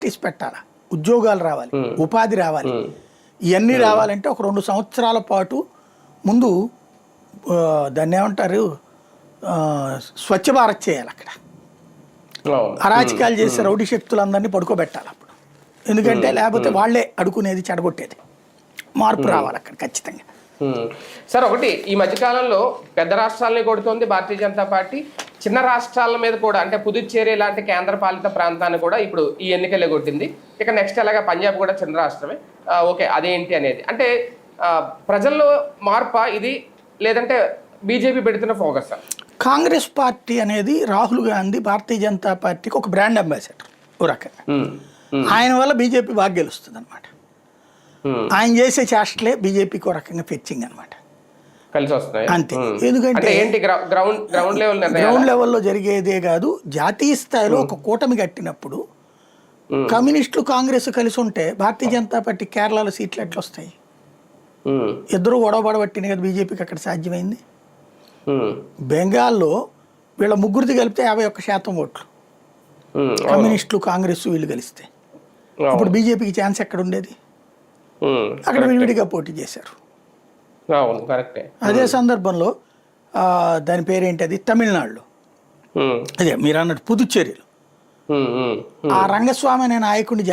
తీసి పెట్టాలి, ఉద్యోగాలు రావాలి, ఉపాధి రావాలి. ఇవన్నీ రావాలంటే ఒక 2 సంవత్సరాల పాటు ముందు దాన్ని ఏమంటారు, స్వచ్ఛ భారత్ చేయాలి. అక్కడ అరాచకాలు చేసే రౌడీ శక్తులందరినీ పడుకోబెట్టాలి అప్పుడు. ఎందుకంటే లేకపోతే వాళ్లే అడుకునేది, చెడగొట్టేది. మార్పు రావాలి అక్కడ ఖచ్చితంగా. సార్, ఒకటి ఈ మధ్యకాలంలో పెద్ద రాష్ట్రాలని కొడుతోంది భారతీయ జనతా పార్టీ, చిన్న రాష్ట్రాల మీద కూడా, అంటే పుదుచ్చేరి లాంటి కేంద్ర పాలిత ప్రాంతాన్ని కూడా ఇప్పుడు ఈ ఎన్నికలే కొట్టింది. ఇక నెక్స్ట్ అలాగా పంజాబ్ కూడా చిన్న రాష్ట్రమే. ఓకే, అదేంటి అనేది అంటే ప్రజల్లో మార్పా ఇది, లేదంటే బీజేపీ పెడుతున్న ఫోకస్? కాంగ్రెస్ పార్టీ అనేది రాహుల్ గాంధీ భారతీయ జనతా పార్టీకి ఒక బ్రాండ్ అంబాసిడర్ ఓ రకంగా. ఆయన వల్ల బీజేపీ బాగా గెలుస్తుంది అనమాట. ఆయన చేసే చేష్టలే బీజేపీకి ఒక రకంగా ఫెచ్చింగ్ అనమాట, కలిసి వస్తున్నాయి అంతే. ఎందుకంటే గ్రౌండ్ లెవెల్లో జరిగేదే కాదు, జాతీయ స్థాయిలో ఒక కూటమి కట్టినప్పుడు కమ్యూనిస్టులు కాంగ్రెస్ కలిసి ఉంటే భారతీయ జనతా పార్టీ కేరళలో సీట్లు ఎట్లా వస్తాయి? ఇద్దరు గొడవబడబట్టిన కదా బీజేపీకి అక్కడ సాధ్యమైంది. బెంగాల్లో వీళ్ళ ముగ్గురిది కలిపితే 51% ఓట్లు, కమ్యూనిస్టులు కాంగ్రెస్ వీళ్ళు కలిస్తే. ఇప్పుడు బీజేపీకి ఛాన్స్ ఎక్కడ ఉండేది? అక్కడ విడివిడిగా పోటీ చేశారు. అదే సందర్భంలో దాని పేరేంటి, అది తమిళనాడులో, అదే మీరు అన్నట్టు పుదుచ్చేరిలో ఆ రంగస్వామి అనే నాయకుడిని